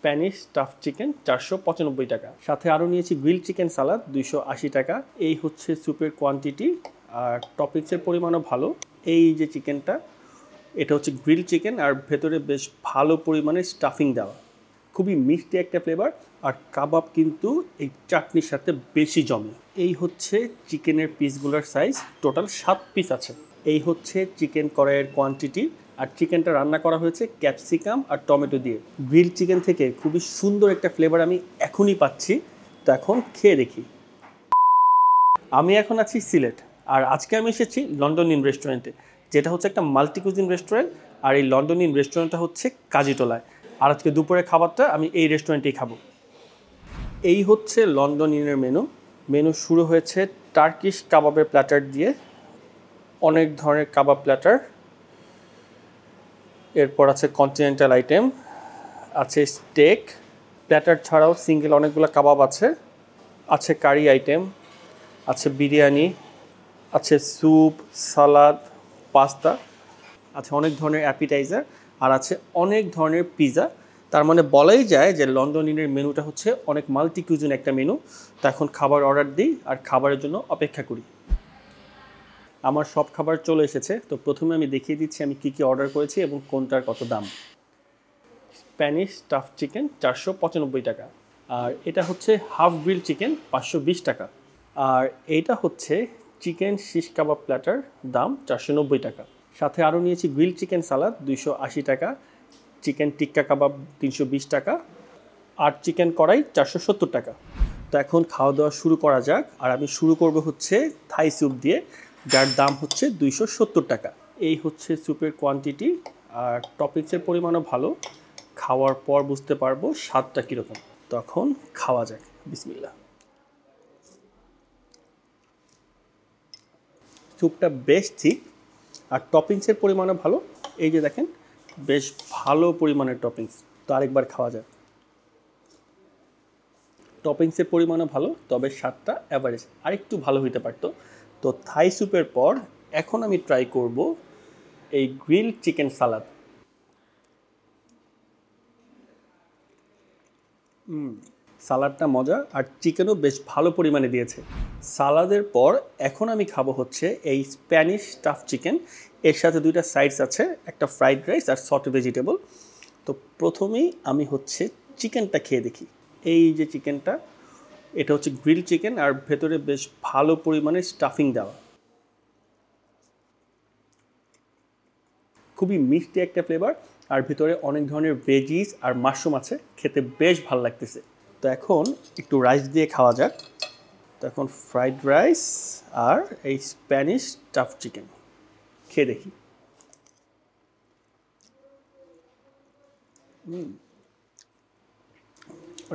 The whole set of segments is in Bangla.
স্প্যানিশ স্টাফ চিকেন 495 টাকা। সাথে আরও নিয়েছি গ্রিল চিকেন সালাদ 280 টাকা। এই হচ্ছে স্যুপের কোয়ান্টিটি, আর টপিংসের পরিমাণও ভালো। এই যে চিকেনটা, এটা হচ্ছে গ্রিল চিকেন আর ভেতরে বেশ ভালো পরিমাণে স্টাফিং দেওয়া, খুবই মিষ্টি একটা ফ্লেভার। আর কাবাব কিন্তু এই চাটনির সাথে বেশি জমে। এই হচ্ছে চিকেনের পিসগুলোর সাইজ, টোটাল 7 পিস আছে। এই হচ্ছে চিকেন কড়াইয়ের কোয়ান্টিটি, আর চিকেনটা রান্না করা হয়েছে ক্যাপসিকাম আর টমেটো দিয়ে। গ্রিল চিকেন থেকে খুবই সুন্দর একটা ফ্লেভার আমি এখনই পাচ্ছি। তো এখন খেয়ে দেখি। আমি এখন আছি সিলেট, আর আজকে আমি এসেছি লন্ডন ইন রেস্টুরেন্টে, যেটা হচ্ছে একটা মাল্টি কুজিন রেস্টুরেন্ট। আর এই লন্ডন ইন রেস্টুরেন্টটা হচ্ছে কাজীটোলায়। আর আজকে দুপুরের খাবারটা আমি এই রেস্টুরেন্টেই খাবো। এই হচ্ছে লন্ডন ইনের মেনু শুরু হয়েছে টার্কিশ কাবাবের প্ল্যাটার দিয়ে, অনেক ধরনের কাবাব প্ল্যাটার। এরপর আছে কন্টিনেন্টাল আইটেম, আছে স্টেক। প্ল্যাটার ছাড়াও সিঙ্গেল অনেকগুলো কাবাব আছে। আছে কারি আইটেম, আছে বিরিয়ানি, আছে স্যুপ, সালাদ, পাস্তা, আছে অনেক ধরনের অ্যাপিটাইজার, আর আছে অনেক ধরনের পিৎজা। তার মানে বলাই যায় যে লন্ডন ইনের মেনুটা হচ্ছে অনেক মাল্টি কুইজিন একটা মেনু। তো এখন খাবার অর্ডার দিই আর খাবারের জন্য অপেক্ষা করি। আমার সব খাবার চলে এসেছে। তো প্রথমে আমি দেখিয়ে দিচ্ছি আমি কী কী অর্ডার করেছি এবং কোনটার কত দাম। স্প্যানিশ স্টাফ চিকেন 495 টাকা, আর এটা হচ্ছে হাফ গ্রিল চিকেন 520 টাকা, আর এইটা হচ্ছে চিকেন শিশ কাবাব প্ল্যাটার, দাম 490 টাকা। সাথে আরও নিয়েছি গ্রিল চিকেন সালাদ 280 টাকা, চিকেন টিক্কা কাবাব 320 টাকা, আর চিকেন কড়াই 470 টাকা। তো এখন খাওয়া দাওয়া শুরু করা যাক। আর আমি শুরু করব হচ্ছে থাই স্যুপ দিয়ে, যার দাম হচ্ছে 270 টাকা। এই হচ্ছে স্যুপের কোয়ান্টিটি, আর টপিংসের পরিমাণও ভালো। খাওয়ার পর বুঝতে পারবো স্বাদটা কীরকম। তখন খাওয়া যাক, বিসমিল্লাহ। স্যুপটা বেশ ঠিক, আর টপিংসের পরিমাণও ভালো। এই যে দেখেন, বেশ ভালো পরিমাণের টপিংস। তো আরেকবার খাওয়া যায়। টপিংসের পরিমাণও ভালো, তবে স্বাদটা অ্যাভারেজ, আরেকটু ভালো হইতে পারতো। তো থাই স্যুপের পর এখন আমি ট্রাই করব এই গ্রিল চিকেন সালাদ। সালাদটা মজা, আর চিকেনও বেশ ভালো পরিমাণে দিয়েছে। সালাদের পর এখন আমি খাবো হচ্ছে এই স্প্যানিশ স্টাফ চিকেন। এর সাথে দুইটা সাইডস আছে, একটা ফ্রাইড রাইস আর সট ভেজিটেবল। তো প্রথমেই আমি হচ্ছে চিকেনটা খেয়ে দেখি। এই যে চিকেনটা, এটা হচ্ছে গ্রিল চিকেন আর ভেতরে বেশ ভালো পরিমাণে স্টাফিং দেওয়া, খুবই মিষ্টি একটা ফ্লেভার। আর ভিতরে অনেক ধরনের ভেজিস আর মাশরুম আছে, খেতে বেশ ভালো লাগতেছে। তো এখন একটু রাইস দিয়ে খাওয়া যাক। তো এখন ফ্রাইড রাইস আর এই স্প্যানিশ স্টাফ চিকেন খেয়ে দেখি।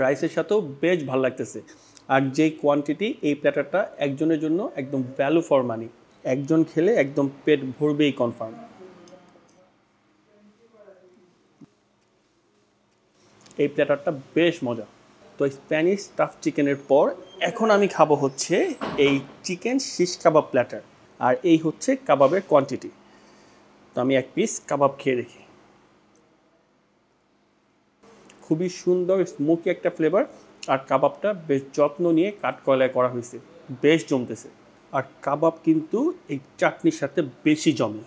রাইসের সাথেও বেশ ভালো লাগতেছে। আর যেই কোয়ান্টিটি, এই প্ল্যাটারটা একজনের জন্য একদম ভ্যালু ফর মানি। একজন খেলে একদম পেট ভরবেই কনফার্ম। এই প্ল্যাটারটা বেশ মজা। তো স্প্যানিশ স্টাফ চিকেনের পর এখন আমি খাবো হচ্ছে এই চিকেন শিশ কাবাব প্ল্যাটার, আর এই হচ্ছে কাবাবের কোয়ান্টিটি। তো আমি এক পিস কাবাব খেয়ে দেখি। খুবই সুন্দর স্মোকি একটা ফ্লেভার, আর কাবাবটা বেশ যত্ন নিয়ে কাঠকয়লায় করা হয়েছে, বেশ জমতেছে। আর কাবাব কিন্তু এই চাটনির সাথে বেশি জমে।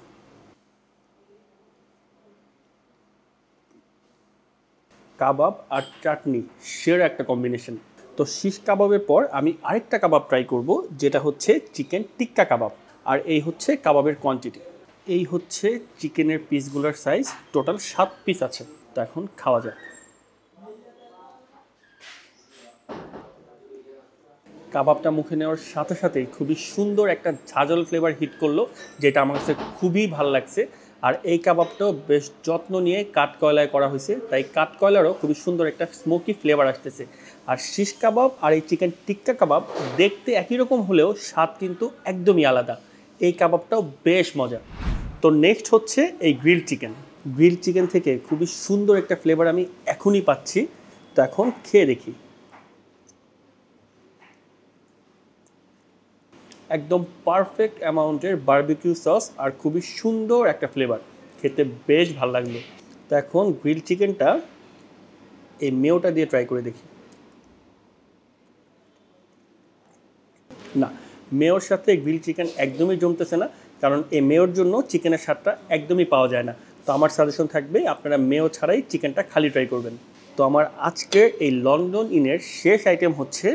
কাবাব আর চাটনি সেরা একটা কম্বিনেশন। তো শিশ কাবাবের পর আমি আরেকটা কাবাব ট্রাই করব, যেটা হচ্ছে চিকেন টিক্কা কাবাব, আর এই হচ্ছে কাবাবের কোয়ান্টিটি। এই হচ্ছে চিকেনের পিসগুলোর সাইজ, টোটাল 7 পিস আছে। তো এখন খাওয়া যায়। কাবাবটা মুখে নেওয়ার সাথে সাথেই খুবই সুন্দর একটা ঝাঁঝাল ফ্লেভার হিট করলো, যেটা আমার কাছে খুবই ভালো লাগছে। আর এই কাবাবটাও বেশ যত্ন নিয়ে কাঠকয়লায় করা হয়েছে, তাই কাঠকয়লারও খুবই সুন্দর একটা স্মোকি ফ্লেভার আসতেছে। আর শিশ কাবাব আর এই চিকেন টিক্কা কাবাব দেখতে একই রকম হলেও স্বাদ কিন্তু একদমই আলাদা। এই কাবাবটাও বেশ মজা। তো নেক্সট হচ্ছে এই গ্রিল চিকেন। গ্রিল চিকেন থেকে খুবই সুন্দর একটা ফ্লেভার আমি এখনই পাচ্ছি। তো এখন খেয়ে দেখি। একদম পারফেক্ট অ্যামাউন্টের বারবিকিউ সস আর খুবই সুন্দর একটা ফ্লেভার, খেতে বেশ ভালো লাগলো। তো এখন গ্রিল চিকেনটা এই মেয়োটা দিয়ে ট্রাই করে দেখি। না, মেয়োর সাথে গ্রিল চিকেন একদমই জমতেছে না, কারণ এই মেয়োর জন্য চিকেনের স্বাদটা একদমই পাওয়া যায় না। তো আমার সাজেশন থাকবে আপনারা মেয়ো ছাড়াই চিকেনটা খালি ট্রাই করবেন। তো আমার আজকের এই লন্ডন ইনের শেষ আইটেম হচ্ছে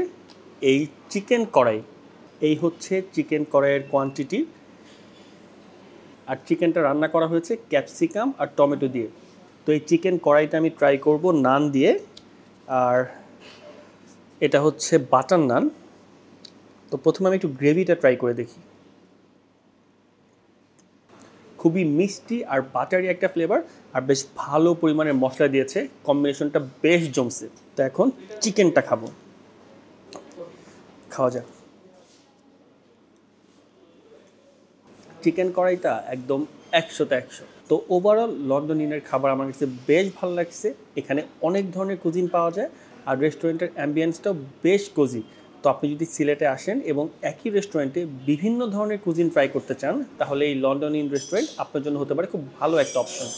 এই চিকেন কড়াই। এই হচ্ছে চিকেন কড়াইয়ের কোয়ান্টিটি। আর চিকেনটা রান্না করা হয়েছে ক্যাপসিকাম আর টমেটো দিয়ে। তো এই চিকেন কড়াইটা আমি ট্রাই করব নান দিয়ে, আর এটা হচ্ছে বাটার নান। তো প্রথমে আমি একটু গ্রেভিটা ট্রাই করে দেখি। খুবই মিষ্টি আর বাটারি একটা ফ্লেভার, আর বেশ ভালো পরিমাণের মশলা দিয়েছে, কম্বিনেশনটা বেশ জমছে। তো এখন চিকেনটা খাবো, খাওয়া যাক। চিকেন কড়াইটা একদম 100তে 100। তো ওভারঅল লন্ডন ইনের খাবার আমার কাছে বেশ ভালো লাগছে। এখানে অনেক ধরনের কুজিন পাওয়া যায়, আর রেস্টুরেন্টের অ্যাম্বিয়েন্সটাও বেশ কোজি। তো আপনি যদি সিলেটে আসেন এবং একই রেস্টুরেন্টে বিভিন্ন ধরনের কুজিন ট্রাই করতে চান, তাহলে এই লন্ডন ইন রেস্টুরেন্ট আপনার জন্য হতে পারে খুব ভালো একটা অপশন।